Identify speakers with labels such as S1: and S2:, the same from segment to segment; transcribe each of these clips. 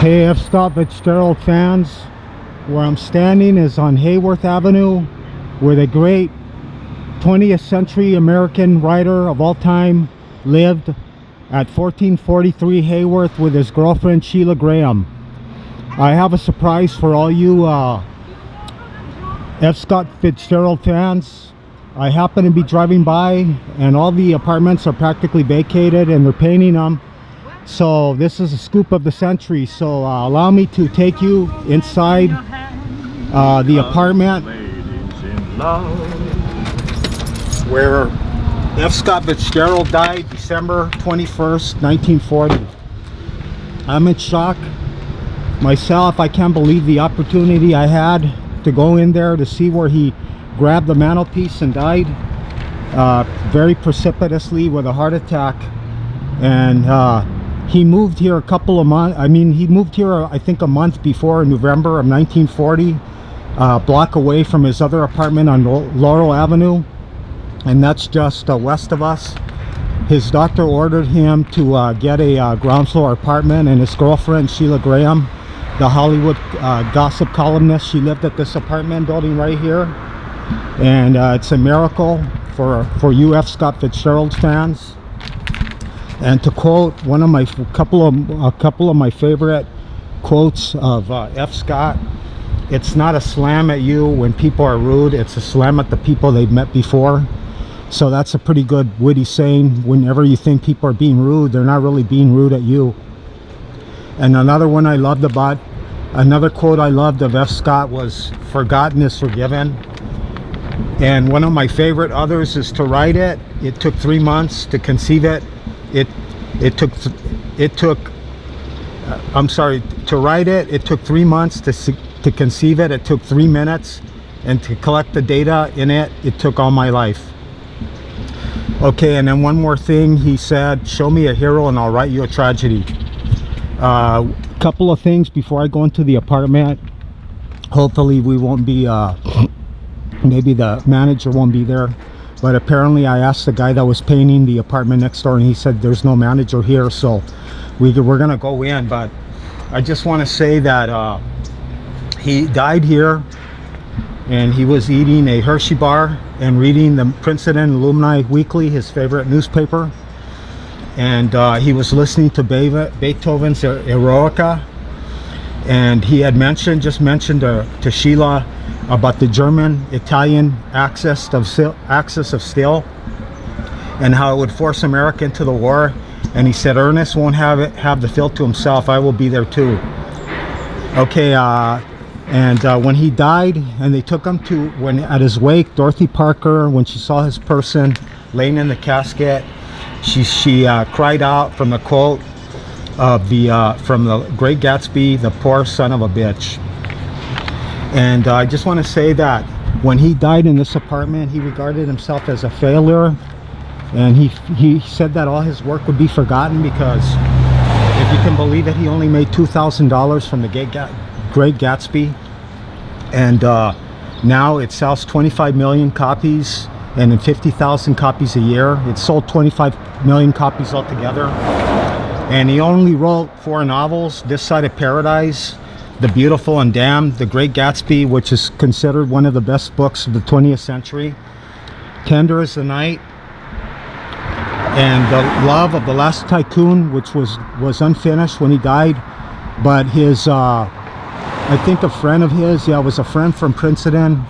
S1: Hey F. Scott FITZGERALD fans, where I'm standing is on Hayworth Avenue, where the great 20th century American writer of all time lived at 1443 Hayworth with his girlfriend Sheilah Graham. I have a surprise for all you F. Scott FITZGERALD fans. I happen to be driving by and all the apartments are practically vacated and they're painting them. So this is a scoop of the century. So allow me to take you inside the apartment where F. Scott FITZGERALD died December 21st, 1940. I'm in shock myself. I can't believe the opportunity I had to go in there to see where he grabbed the mantelpiece and died very precipitously with a heart attack. And he moved here a couple of months, he moved here I think a month before, in November of 1940, a block away from his other apartment on Laurel Avenue, and that's just west of us. His doctor ordered him to get a ground floor apartment, and his girlfriend Sheilah Graham, the Hollywood gossip columnist, she lived at this apartment building right here. And it's a miracle for you F. Scott FITZGERALD fans. And to quote one of my a couple of my favorite quotes of F. Scott, it's not a slam at you when people are rude, it's a slam at the people they've met before. So that's a pretty good witty saying. Whenever you think people are being rude, they're not really being rude at you. And another one I loved about, another quote I loved of F. Scott was, "Forgotten is forgiven." And one of my favorite others is, "To write it, it took 3 months. To conceive it, to write it, it took 3 months. To conceive it, it took 3 minutes. And to collect the data in it, it took all my life." Okay, and then one more thing he said, "Show me a hero and I'll write you a tragedy." Couple of things before I go into the apartment. Hopefully we won't be maybe the manager won't be there, but apparently I asked the guy that was painting the apartment next door and he said there's no manager here, so we're gonna go in. But I just want to say that he died here and he was eating a Hershey bar and reading the Princeton Alumni Weekly, his favorite newspaper, and he was listening to Beethoven's Eroica, and he had just mentioned to Sheilah about the German-Italian axis of steel and how it would force America into the war. And he said, "Ernest won't have the field to himself. I will be there too." Okay, and when he died and they took him to, at his wake, Dorothy Parker, when she saw his person laying in the casket, she cried out from the quote of from the Great Gatsby, "The poor son of a bitch." And I just want to say that when he died in this apartment, he regarded himself as a failure, and he said that all his work would be forgotten because, if you can believe it, he only made $2,000 from the Great Gatsby, and now it sells 25 million copies and in 50,000 copies a year. It sold 25 million copies altogether, and he only wrote 4 novels: This Side of Paradise, The Beautiful and Damned, The Great Gatsby, which is considered one of the best books of the 20th century, Tender as the Night, and The Love of the Last Tycoon, which was unfinished when he died. But his I think a friend of his, it was a friend from Princeton,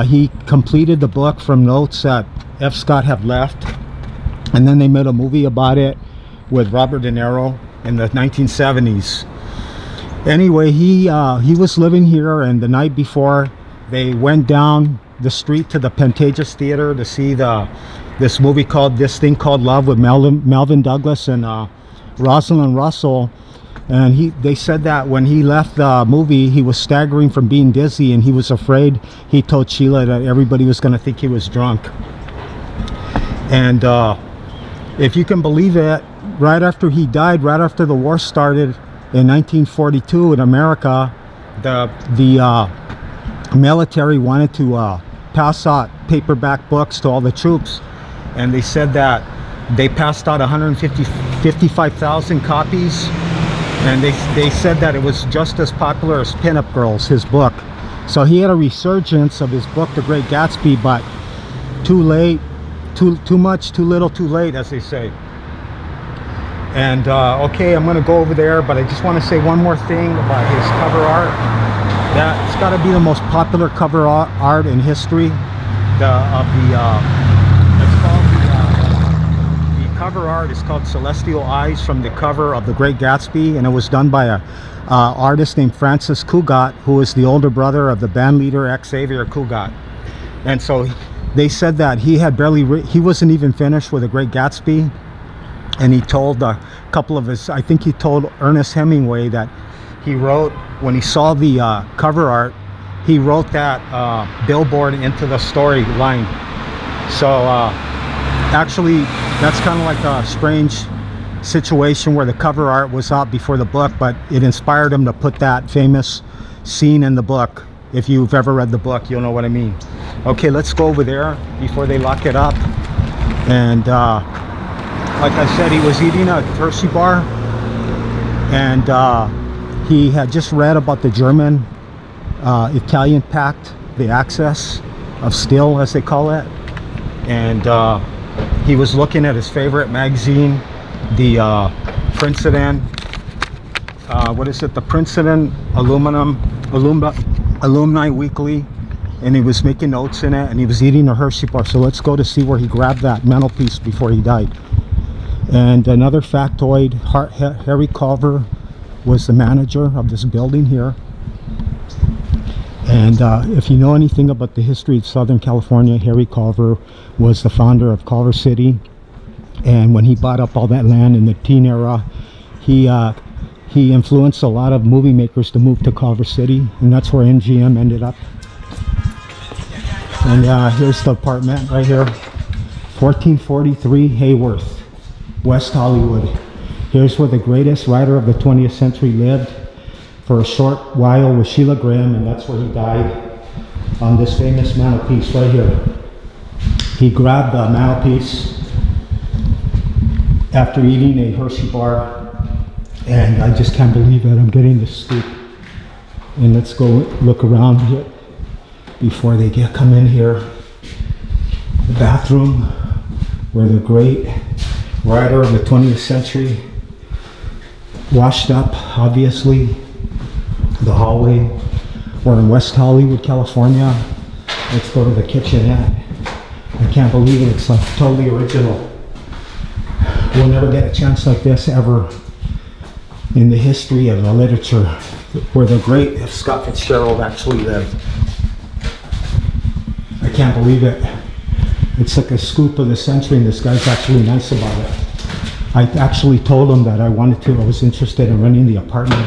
S1: he completed the book from notes that F. Scott had left, and then they made a movie about it with Robert De Niro in the 1970s. Anyway, he was living here, and the night before they went down the street to the Pantages Theater to see this movie called This Thing Called Love with Melvin Douglas and Rosalind Russell. And they said that when he left the movie, he was staggering from being dizzy, and he was afraid. He told Sheilah that everybody was going to think he was drunk. And if you can believe it, right after he died, right after the war started in 1942 in America, the military wanted to pass out paperback books to all the troops, and they said that they passed out 55,000 copies And they said that it was just as popular as Pinup Girls, his book. So he had a resurgence of his book, The Great Gatsby, but too late, too much, too little, too late, as they say. And okay, I'm gonna go over there, but I just want to say one more thing about his cover art. That's got to be the most popular cover art in history. The cover art is called Celestial Eyes, from the cover of The Great Gatsby, and it was done by a artist named Francis Cugat, who is the older brother of the band leader Xavier Cugat. And so they said that he had he wasn't even finished with The Great Gatsby, and he told a couple of his, I think he told Ernest Hemingway that he wrote, when he saw the cover art, he wrote that billboard into the storyline. So actually, that's kind of like a strange situation where the cover art was out before the book, but it inspired him to put that famous scene in the book. If you've ever read the book, you'll know what I mean. Okay, let's go over there before they lock it up. And like I said, he was eating a Hershey bar, and he had just read about the German-Italian pact, the Axis of Steel, as they call it. And he was looking at his favorite magazine, the Princeton, what is it? The Princeton Alumni Weekly. And he was making notes in it, and he was eating a Hershey bar. So let's go to see where he grabbed that mantelpiece before he died. And another factoid, Harry Culver was the manager of this building here. And if you know anything about the history of Southern California, Harry Culver was the founder of Culver City. And when he bought up all that land in the teen era, he influenced a lot of movie makers to move to Culver City, and that's where MGM ended up. And here's the apartment right here, 1443 Hayworth, West Hollywood. Here's where the greatest writer of the 20th century lived for a short while with Sheilah Graham, and that's where he died, on this famous mantelpiece right here. He grabbed the mantelpiece after eating a Hershey bar, and I just can't believe it. I'm getting the scoop. And let's go look around here before they come in here. The bathroom, where the great writer of the 20th century washed up, obviously. The hallway. We're in West Hollywood, California. Let's go to the kitchenette. I can't believe it. It's like totally original. We'll never get a chance like this ever in the history of the literature, where the great Scott Fitzgerald actually lived. I can't believe it. It's like a scoop of the century, and this guy's actually nice about it. I actually told him that I was interested in renting the apartment,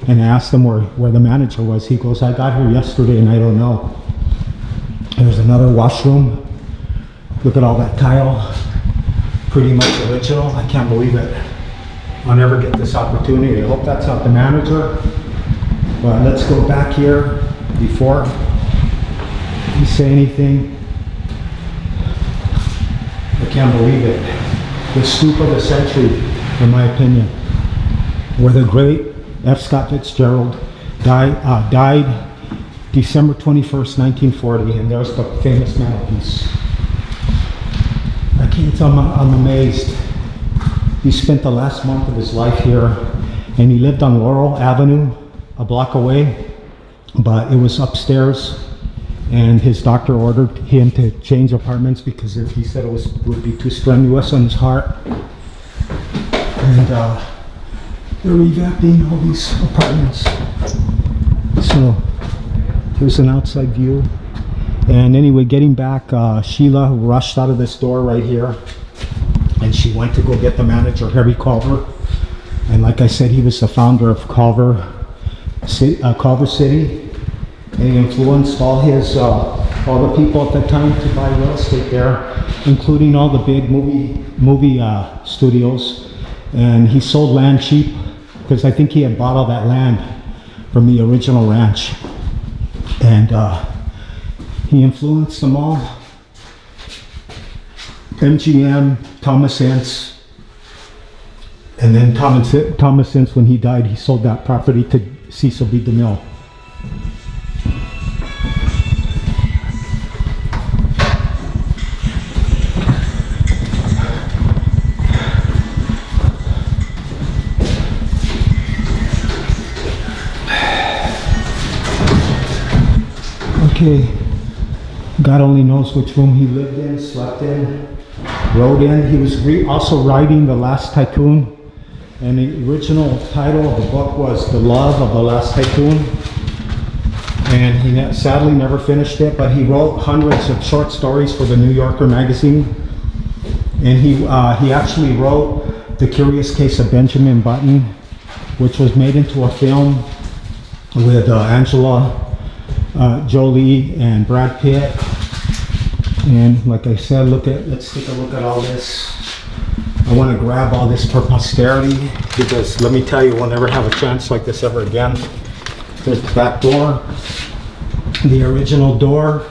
S1: and I asked him where the manager was. He goes, I got here yesterday and I don't know. There's another washroom. Look at all that tile. Pretty much original. I can't believe it. I'll never get this opportunity. I hope that's not the manager. But let's go back here before you say anything. I can't believe it. The scoop of the century, in my opinion, where the great F. Scott Fitzgerald died December 21st, 1940, and there's the famous mantelpiece. I'm amazed. He spent the last month of his life here, and he lived on Laurel Avenue, a block away, but it was upstairs, and his doctor ordered him to change apartments because he said it would be too strenuous on his heart. And they're revamping all these apartments. So here's an outside view. And anyway, getting back, Sheilah rushed out of this door right here, and she went to go get the manager, Harry Culver. And like I said, he was the founder of Culver City, and he influenced all the people at the time to buy real estate there, including all the big movie studios. And he sold land cheap because I think he had bought all that land from the original ranch. And he influenced them all. MGM, Thomas Ince, And then Thomas Ince, when he died, he sold that property to Cecil B. DeMille. Okay, God only knows which room he lived in, slept in, rode in. He was also writing The Last Tycoon, and the original title of the book was The Love of the Last Tycoon, and he sadly never finished it, but he wrote hundreds of short stories for the New Yorker magazine, and he actually wrote The Curious Case of Benjamin Button, which was made into a film with Angela Jolie and Brad Pitt. And like I said, let's take a look at all this. I want to grab all this for posterity, because let me tell you, we'll never have a chance like this ever again. There's the back door, the original door,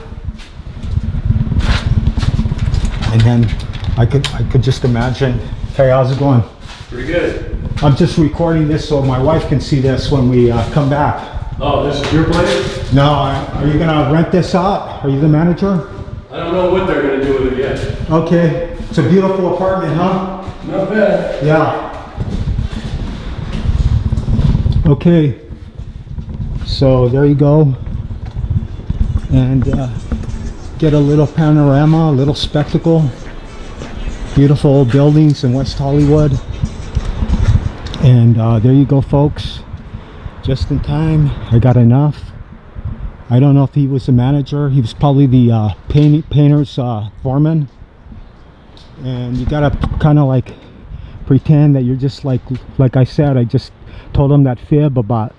S1: and then I could just imagine. Hey, how's it going?
S2: Pretty good.
S1: I'm just recording this so my wife can see this when we come back.
S2: Oh, this is your place?
S1: No, are you gonna rent this out? Are you the manager?
S2: I don't know what they're gonna do with it yet.
S1: Okay, it's a beautiful apartment, huh?
S2: Not bad.
S1: Yeah. Okay, so there you go. And get a little panorama, a little spectacle. Beautiful old buildings in West Hollywood. And there you go, folks. Just in time. I got enough. I don't know if he was the manager. He was probably the painter's foreman. And you gotta kind of like pretend that you're just like I said, I just told him that fib about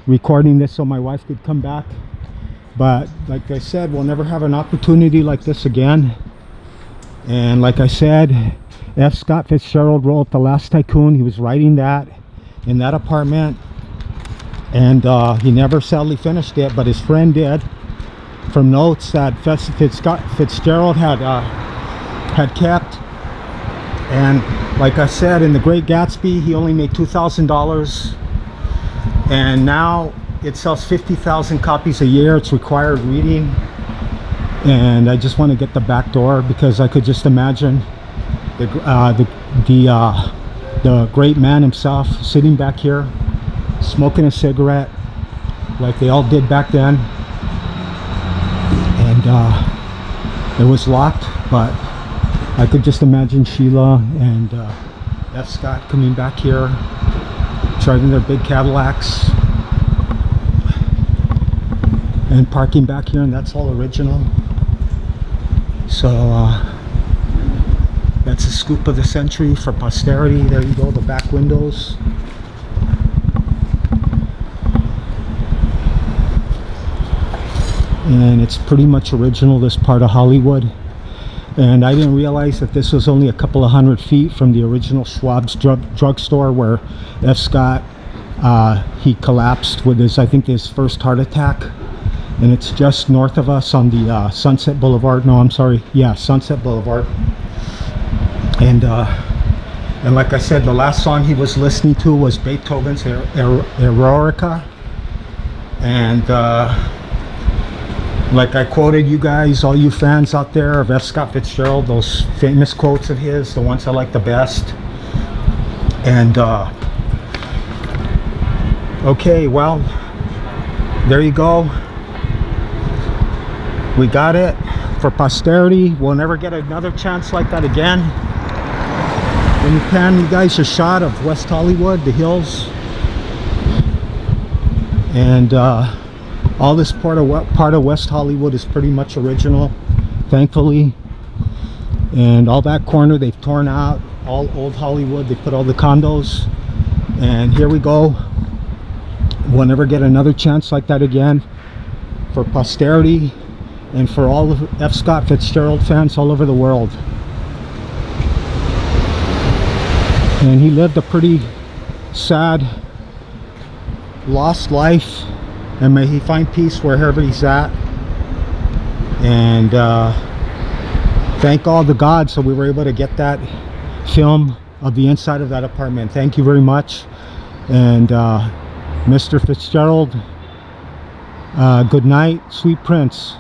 S1: recording this so my wife could come back. But like I said, we'll never have an opportunity like this again. And like I said, F. Scott Fitzgerald wrote The Last Tycoon. He was writing that in that apartment. And he never sadly finished it, but his friend did, from notes that Fitzgerald had kept. And like I said, in The Great Gatsby, he only made $2,000, and now it sells 50,000 copies a year. It's required reading. And I just want to get the back door, because I could just imagine the great man himself sitting back here, smoking a cigarette like they all did back then. And it was locked, but I could just imagine Sheilah and F. Scott coming back here, driving their big Cadillacs and parking back here, and that's all original. So that's a scoop of the century for posterity. There you go, the back windows. And it's pretty much original, this part of Hollywood. And I didn't realize that this was only a couple of 100 feet from the original Schwab's drugstore where F. Scott he collapsed with his, I think, his first heart attack. And it's just north of us on the Sunset Boulevard. No, I'm sorry, yeah, Sunset Boulevard. And like I said, the last song he was listening to was Beethoven's Eroica. And like I quoted you guys, all you fans out there of F. Scott Fitzgerald, those famous quotes of his, the ones I like the best. And okay, well, there you go. We got it for posterity. We'll never get another chance like that again. When you pan you guys a shot of West Hollywood, the hills, and all this part of West Hollywood is pretty much original, thankfully. And all that corner they've torn out, all old Hollywood. They put all the condos, and here we go. We'll never get another chance like that again for posterity and for all of F. Scott Fitzgerald fans all over the world. And he lived a pretty sad, lost life, and may he find peace wherever he's at. And thank all the gods that we were able to get that film of the inside of that apartment. Thank you very much. And Mr. Fitzgerald, good night, sweet prince.